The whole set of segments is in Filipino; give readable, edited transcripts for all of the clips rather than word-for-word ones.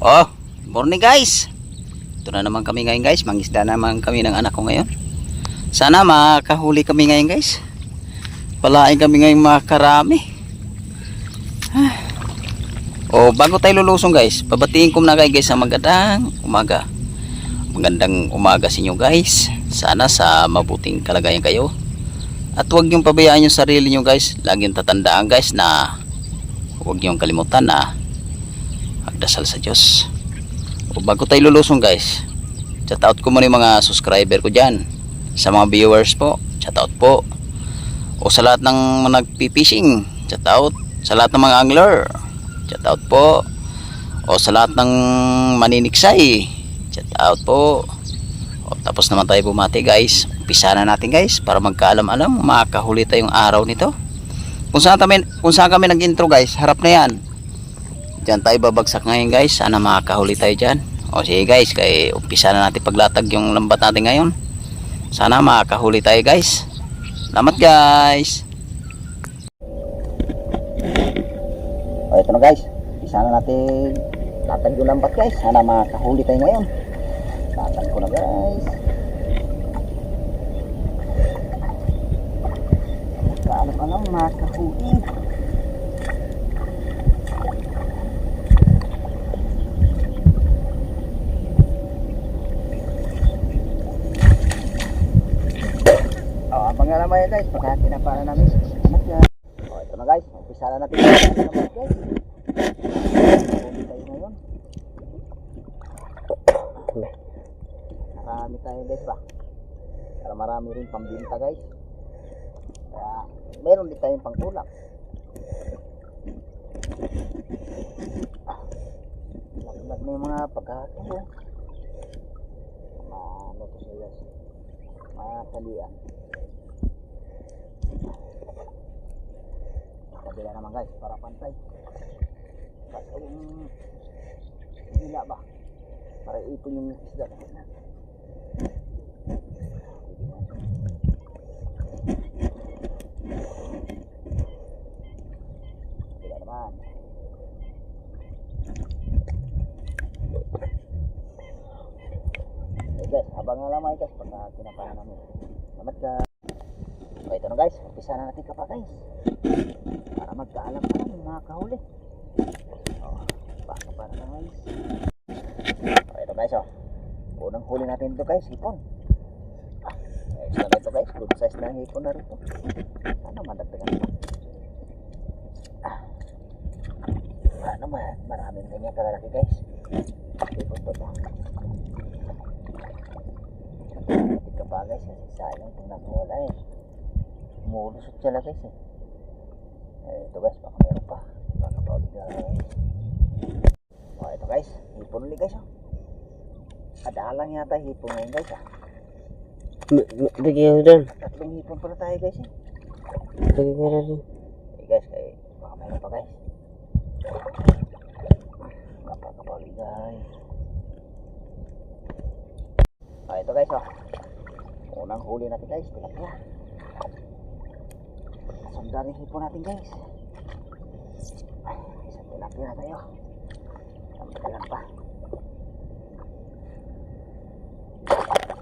Oh, morning guys. Ito na naman kami ngayon guys. Mangisda naman kami ng anak ko ngayon. Sana makahuli kami ngayon guys. Palain kami ngayon makarami. Oh, bago tayo lulusong guys, babatiin ko na kayo guys sa magandang umaga. Magandang umaga sa inyo guys. Sana sa mabuting kalagayan kayo. At huwag niyong pabayaan yung sarili niyo guys. Laging tatandaan guys na huwag niyong kalimutan na magdasal sa Diyos. O bago tayo lulusong guys, shout out ko muna yung mga subscriber ko dyan. Sa mga viewers po, shout out po. O sa lahat ng mga nagpipishing, shout out. Sa lahat ng mga angler, shout out po. O sa lahat ng maniniksay, shout out po. O tapos naman tayo bumati guys. Umpisa na natin guys para magkaalam-alam, makahuli tayong araw nito. Kung saan kami nag-intro guys, harap na yan. Diyan tayo babagsak ngayon guys. Sana makakahuli tayo dyan. O sige guys, kaya umpisa na natin paglatag yung lambat natin ngayon. Sana makakahuli tayo guys. Salamat guys. O ito na guys, umpisa na natin latag yung lambat guys. Sana makakahuli tayo ngayon. Latag ko na guys. Alam makakahuli. Abangan naman yan guys, pagka kinapala namin. O ito na guys, umpisa na natin guys. Huli tayo ngayon. Marami tayo guys ba, para marami rin pambinta guys. Kaya meron din tayong pangkulang. Lag na yung mga pagkakataon. Ano to siya guys, matalian. Kabila naman guys, para pantay. Basta yung hila ba, para ipon yung isda. Kabila naman. Okay guys, habang nga lamay guys, pagka kinapahan namin. Salamat guys. Okay, ito na guys, umpisa na natin kapa guys. Para magkaalam ka lang yung mga kahuli. Baka para na guys. Okay, ito guys unang huli natin ito guys, hipon. Extra na ito guys, good size na hipon na rito. Sana madagdagan pa. Ano maraming ganyan kalalaki guys. Hipon to ba? Hindi ka pa guys, sayang kung nakuwala umulusot siya lang guys ito guys, baka meron pa, baka pa ulit guys. Ito guys, hipon ulit guys adalang yata hipon ngayon guys bigyan doon. Tatlong hipon pala tayo guys Bigyan ka rin. guys, kaya baka meron pa guys. Baka pa ulit guys. Ito guys unang huli natin guys, tilapia. Sandali hipon natin guys. Isang tilapia na tayo. Matagal pa.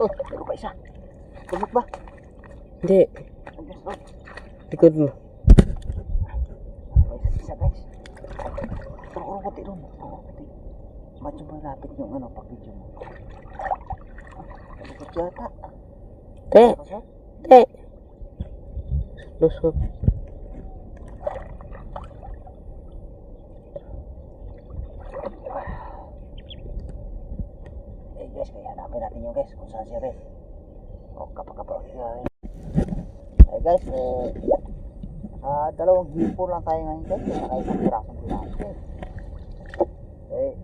Oh, meron pa isa. Tumot ba? Hindi. Likod mo. Isa guys. Turo ko tiro mo. Medyo malapit yung pag-video mo. Likod yata. Te. Te. Lusot. Guys, kaya hanapin natin yung guys kung saan siya rin. O kapag guys. Guys, dalawang hipon lang tayo ngayon guys. Saka isang pirasong tilapia.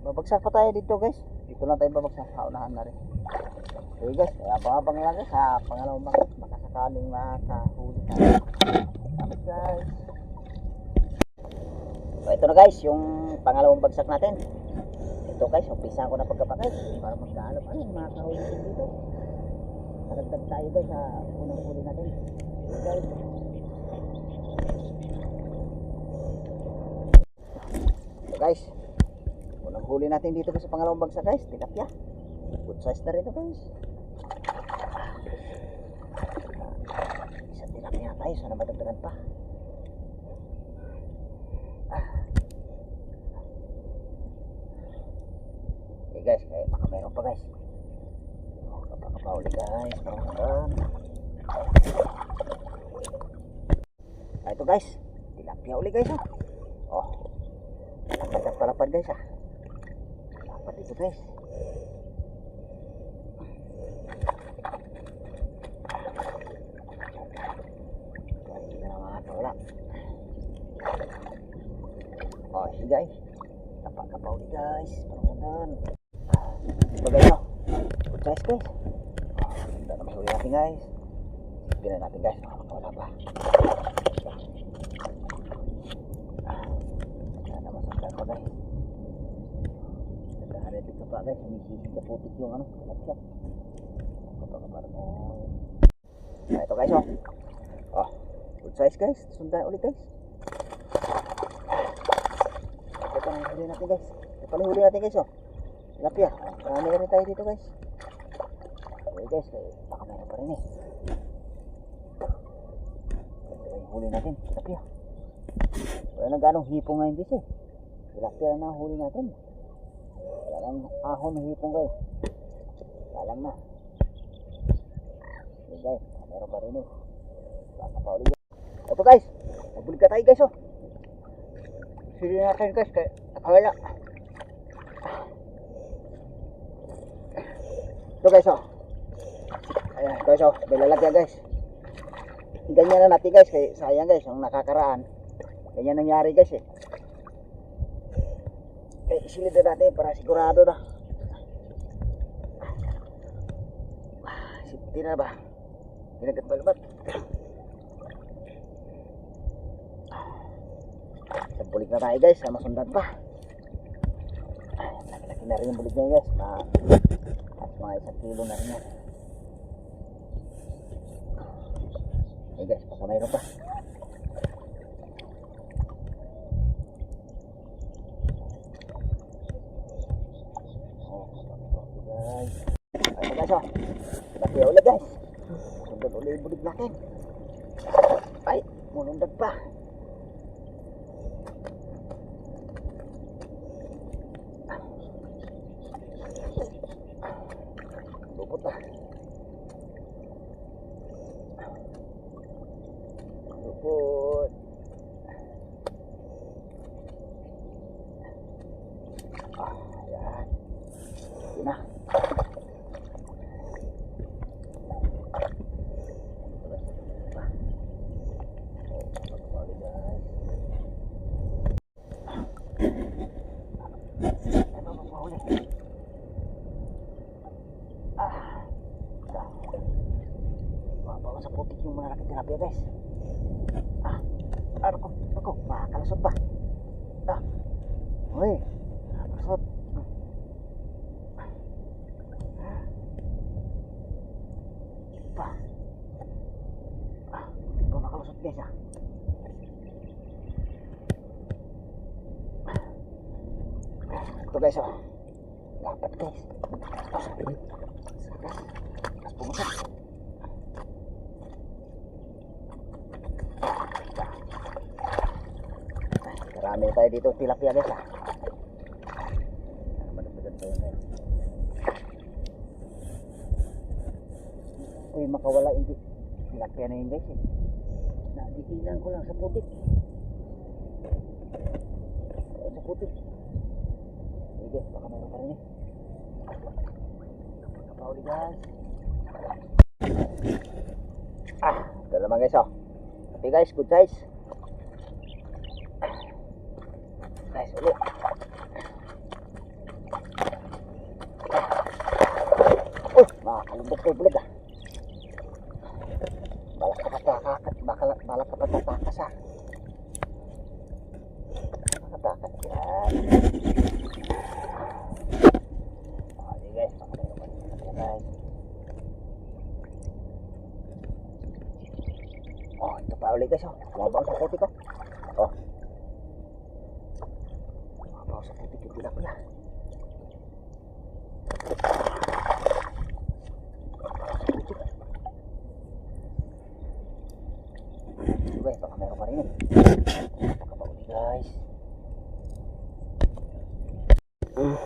Babagsak pa tayo dito guys. Dito lang tayo babagsak sa unahan na rin. Okay guys, abang-abang lang guys sa pangalawang bang baka sakaling makahuli tayo. Salamat guys. So ito na guys, yung pangalawang bagsak natin. Ito guys, umpisa ko na pagkapa guys para magkaalam makahuli dito. Karagdag tayo guys sa unang huli natin. Okay guys. So guys, unang huli natin dito sa pangalawang bagsa guys, tilapia. Good size na rin ito guys. Isang tilapia tayo, sana madagdagan pa. Okay guys, kaya baka meron pa guys. Kapakapauli guys, parang ito guys, tilapia uli guys oh. Oh, palapad guys ah. Palapad dito guys. Hindi na naman wala. Oh, sige guys. Kapakapauli guys, parang ito guys oh. Good size guys. Ganda na mahuli natin guys. Tignan natin guys, wala pa. Sana masaktan pa guys. Nagkahalit ito pa guys, humisisig na putik yung ano, kalapsya. Ito guys oh. Oh, good size guys. Sundan ulit guys. Ito pa huli natin guys. Ito pa huli natin guys oh. Tilapia. Marami na rin tayo dito guys. Okay guys, baka meron pa rin eh. Ito yung huli natin, tilapia. Wala na ganong hipong ngayon guys eh. Tilapia na huli natin. Wala nang ahon ng hipong guys. Salang na. Okay guys, meron pa rin eh. Baka pa ulit. Ito guys, nagbulig ka tayo guys oh. Sili natin guys, kaya nakawala. Ito guys oh. Ayan guys oh, may lalagyan guys. Ganyan na natin guys, kaya sayang guys, yung nakakaraan. Ganyan nangyari guys eh. Eh, isilid na natin para sigurado na. Sipti na ba? Ginagat-balbat. Nagbulig na tayo guys, masundan pa. Laki-laki na rin yung bulig niya guys. At mga 1 kilo na rin yan. Okay guys, baka mayroon pa. Guys. Ito guys oh. Laki ulit guys. Sundan ulit yung bulig natin. Ay, munundag pa. Lupot na. Lupot. Ayan. Ito na. Bawa sa putik yung mga tilapia guys. Ako, makakalusot pa. Uy, makalusot. Ito makalusot guys ah. Ito guys oh. Dapat guys. Tapos pumusok. Marami tayo dito tilapia guys ah. Madagdagan tayo ngayon. Uy, makawala hindi. Tilapia na yun guys eh. Nadikilan ko lang sa putik. Sa putik. Sige, baka meron pa rin eh. Kapauli guys. Ito naman guys oh. Okay guys, good size. Nice ulit. Makakalundok ko ulit ah. Balak ka pa tatakas ah. Makatakas yan. Okay guys, guys. Oh, ito pa ulit guys oh. Mabang sa puti ko. Oh. Sa putik yung tilapia.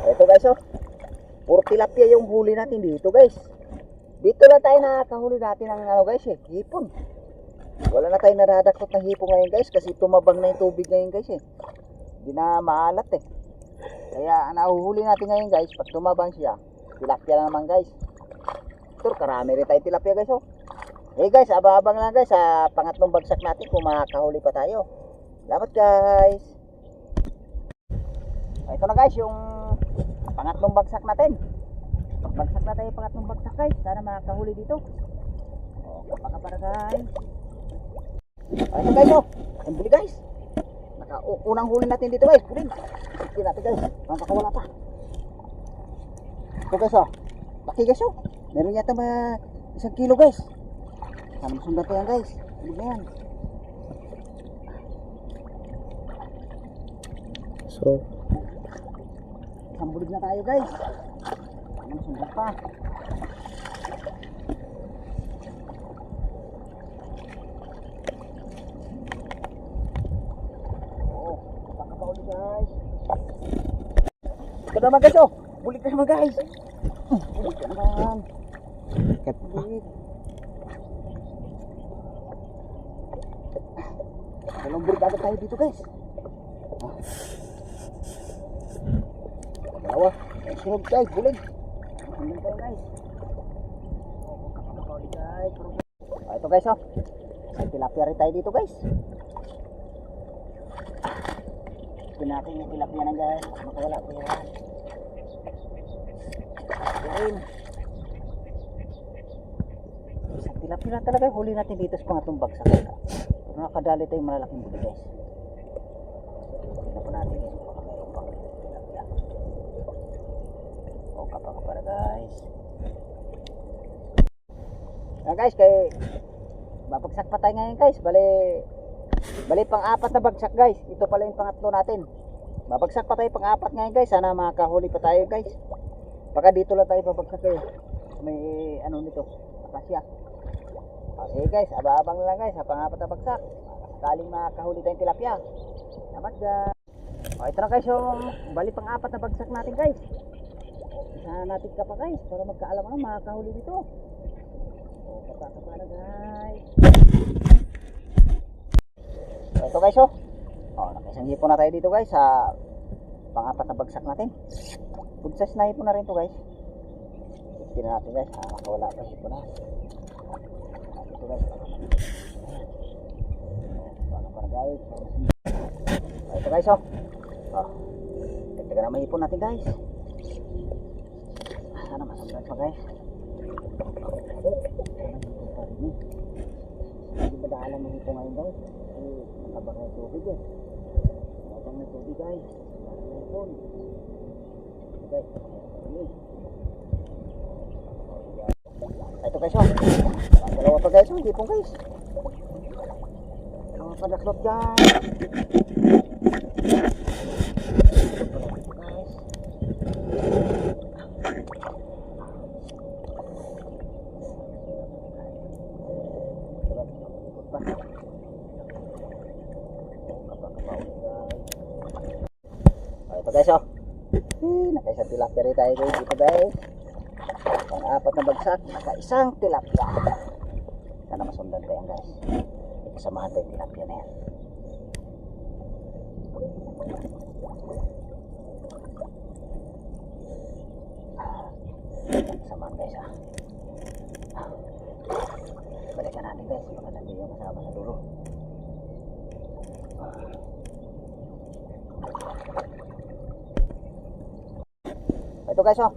Ito guys, oh. Puro tilapia yung huli natin dito guys. Dito lang tayo nakakahuli natin ng ano guys eh, hipon. Wala na tayo nadadakot ng hipon ngayon guys kasi tumabang na yung tubig ngayon guys eh. Hindi na maalat eh. Kaya ang nahuhuli natin ngayon guys, pag tumabang siya, tilapia na naman guys. Ito, karami rin tayo tilapia guys oh. Hey guys, abang-abang lang guys sa pangatlong bagsak natin kung makakahuli pa tayo. Salamat guys. Ito na guys yung pangatlong bagsak natin. Bagsak na tayo pangatlong bagsak guys. Sana makakahuli dito. O, kapag guys. Ito guys oh. Ang buli guys. Unang huli natin dito guys. Huli. Sige natin guys. Makakawala pa. Ito guys oh. Laki guys oh. Meron yata 1 kilo guys. Sana masundan pa yan guys. Huli na yan. So, Isang bulig na tayo guys. Ano sunod pa? Oo, kapakapauli guys. Ito naman guys oh. Bulig ka naman guys. Bulig ka naman. Bulig. Dalawang bulig agad tayo dito guys. Dalawa. Sunod guys, bulig. Sunod tayo guys. Kapakapauli guys. Ito guys oh. May tilapia rin tayo dito guys. Ito natin yung tilapia na guys. Makawala ko yan. Ayun. Isang tilapia na talaga huli natin dito sa pangatlong bagsak. Pero nakadali tayong malalaking bulig guys. Tignan po natin guys. Baka mayroon pang tilapia. O kapag guys. Yan guys, kay babagsak pa tayo ngayon guys. Bali pang-apat na bagsak guys. Ito pala yung pangatlo natin. Babagsak pa tayo pang-apat ngayon guys. Sana makakahuli pa tayo guys. Baka dito lang tayo babagsak eh. May ano nito, akasya. Okay guys, abang-abang lang guys sa pang-apat na bagsak. Sakaling makakahuli tayong tilapia. Salamat guys. O ito na guys yung bali pang-apat na bagsak natin guys. Isa natin ka pa guys para magkaalam na makakahuli dito. O kapaka na guys. So, ito guys oh. O nakaisang hipon na tayo dito guys sa pang-apat na bagsak natin. Good size na hipon na rin to guys. Tignan natin guys. Makawala pa hipon na. Ito guys. Para guys. Ito guys oh. Oh. Tignan na may hipon natin guys. Sana masundan pa guys. Hindi ba daalan ng hipon ngayon guys? Nakabang na tubig eh. Nakabang na tubig guys. Nakabang na hipon. Guys. Ito guys oh. Dalawa pa guys oh. Hipon guys. Dalawa pa naklot guys. Ito guys oh. Nakaisang tilapia rin tayo guys dito guys. Pang-apat na bagsak, nakaisang tilapia. Sana masundan pa yan guys. Kasamahan tayo tilapia na yan. Kasamahan guys ah. Balikan natin guys. Baka nandiyo yung kasama sa dulo. Ito guys oh.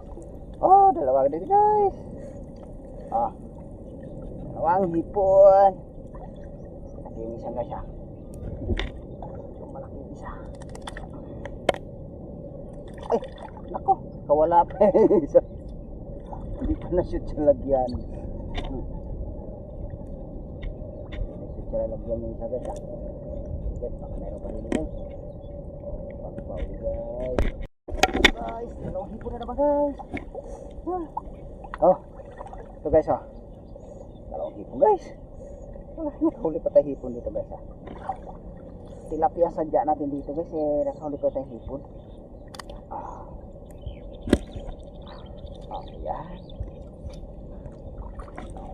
Oh, dalawa dito guys. Oh. Dalawang hipon. Laki yung isang guys ah. Yung malaki yung isa. Ay, nako. Kawala pa yung isa. Hindi pa na-shoot sa lagyan. Na-shoot sa lagyan yung isa guys ah. Guys, baka meron pa rin guys. Pagpawi guys. Guys, dalawang hipon na naman guys. Oh, ito guys oh. Dalawang hipon guys. Nakahuli pa tayo hipon dito guys ah. Tilapia sadya natin dito guys eh. Nakahuli pa tayo hipon. Ayan.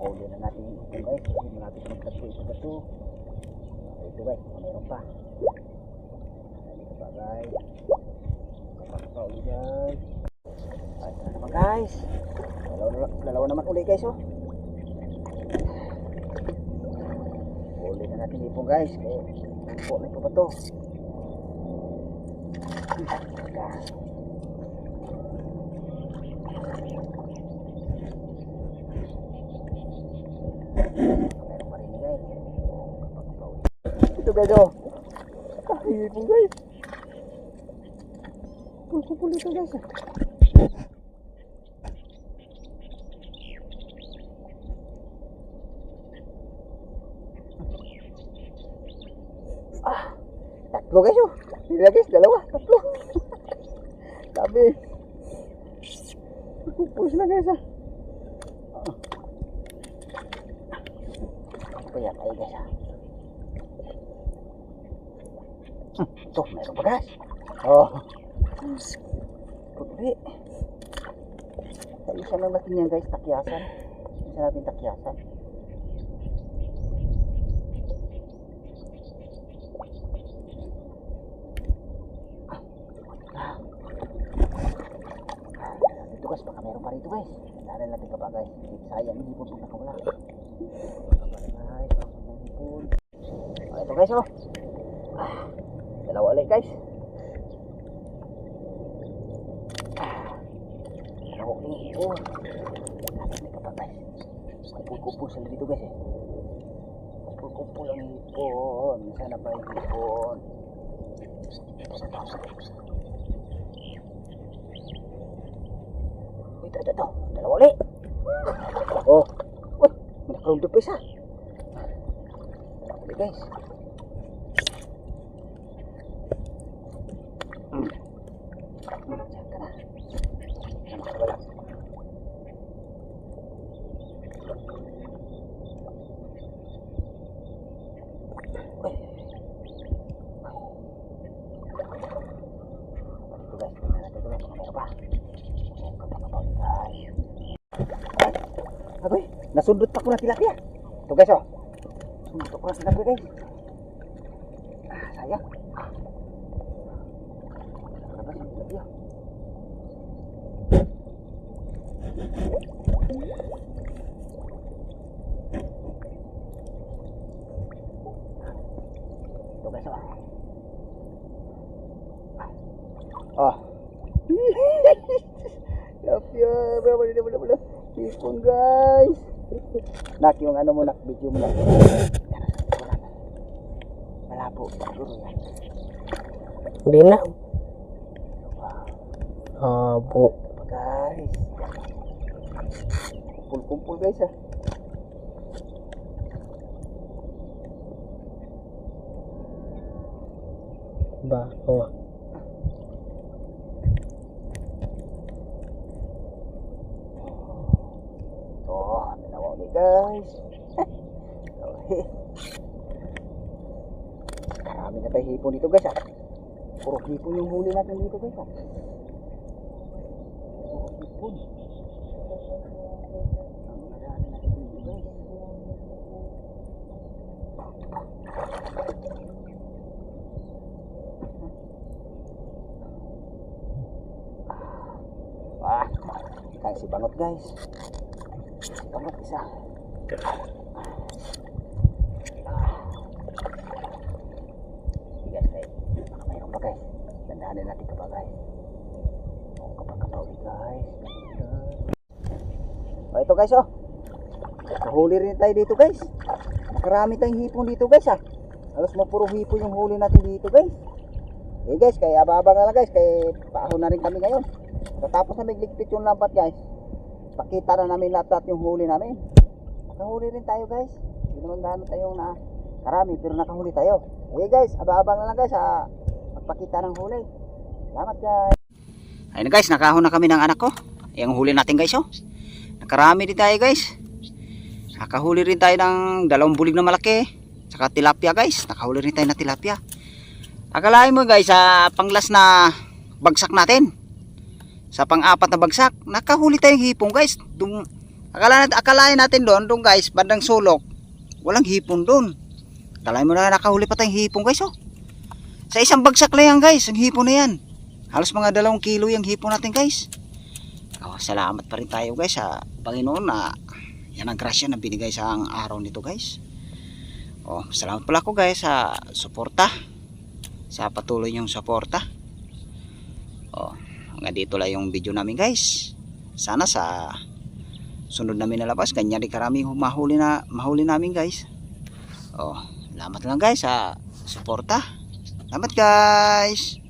Huli na natin ito guys. Kasi malapit magtagpo ito ba ito. Ito guys, mayroon pa. Dito pa guys. Kapag pa ulit guys. Ito na naman guys. Dalawa naman ulit guys oh. Huli na natin ipon guys. Huli ko ba ito? Ito guys oh. Ipon guys. Pulpul ito guys. Tatlo guys oh. Hindi guys, dalawa, tatlo. Sabi. Push na guys ah. Kaya tayo guys ah. Ito, meron pa guys. Oh. Putri. Sa isa lang natin yan guys, takyasan. Isa natin takyasan. Ito guys, baka meron pa rito guys. Tandaan natin ka pa guys. Sayang, hindi po nakawala. Guys, ito guys oh. Dalawa ulit guys. Dalawa ulit oh. Natin ka pa guys. Kumpul-kumpul sila dito guys eh. Kumpul-kumpul ang ipon. Sana pa yung ipon. Ito. Dalawa ulit. Oh. Uy, may nakarundok pa isa. Dalawa ulit guys. Diyan ka na. Diyan makawala. Uy. Ito guys, ito guys, meron pa. Agoy, nasundot pa ko na tilapia. Ito guys oh. Sundot ko na tilapia guys. Sayang. Labas ang tilapia. Ito guys oh. Oh. Tilapia, wala. Ipon guys. Nak, yung ano mo nak, video mo nak. Malabo, siguro yan. Hindi na. Abo. Guys. Kumpul-kumpul guys ah. Ba, oh. Guys. Karami na tayo hipon dito guys ah. Puro hipon yung huli natin dito guys ah. Puro hipon. Ang marami natin dito guys. Kaya si bangot guys. Bangot isa. Guys, baka mayroon pa guys. Dandahanin natin ka pa guys. Kapag ulit guys. Ito guys oh. Huli rin tayo dito guys. Nakarami tayong hipon dito guys ah. Halos mapuro hipon yung huli natin dito guys. Guys, kaya abang na lang guys. Kaya paahon na rin kami ngayon. Tapos na magligpit yung lampat guys. Pakita na namin lahat yung huli namin. Nakahuli rin tayo guys. Hindi naman gano'n tayong na karami pero nakahuli tayo. Guys, abang na lang guys sa magpakita ng huli. Salamat guys. Ayun guys, nakahon na kami ng anak ko. Yung huli natin guys oh. Nakarami din tayo guys. Nakahuli rin tayo ng 2 bulig na malaki. Saka tilapia guys. Nakahuli rin tayo ng tilapia. Akalain mo guys, panglas na bagsak natin. sa pang-apat na bagsak, nakahuli tayong hipon guys. Akalain natin doon guys, bandang sulok, walang hipon doon. Akalain mo na nakahuli pa tayong hipon guys, oh. Sa isang bagsak lang yan guys, ang hipon na yan. Halos mga 2 kilo yung hipon natin guys. Oh, salamat pa rin tayo guys sa Panginoon na yan ang grasya na binigay sa ang araw nito guys. Oh, salamat pala ako guys sa suporta, sa patuloy niyong suporta. Oh, hanggang dito lang yung video namin guys. Sana sa sunod namin na labas ganyan rin karami mahuli namin guys. Oh, salamat lang guys sa suporta. Salamat guys.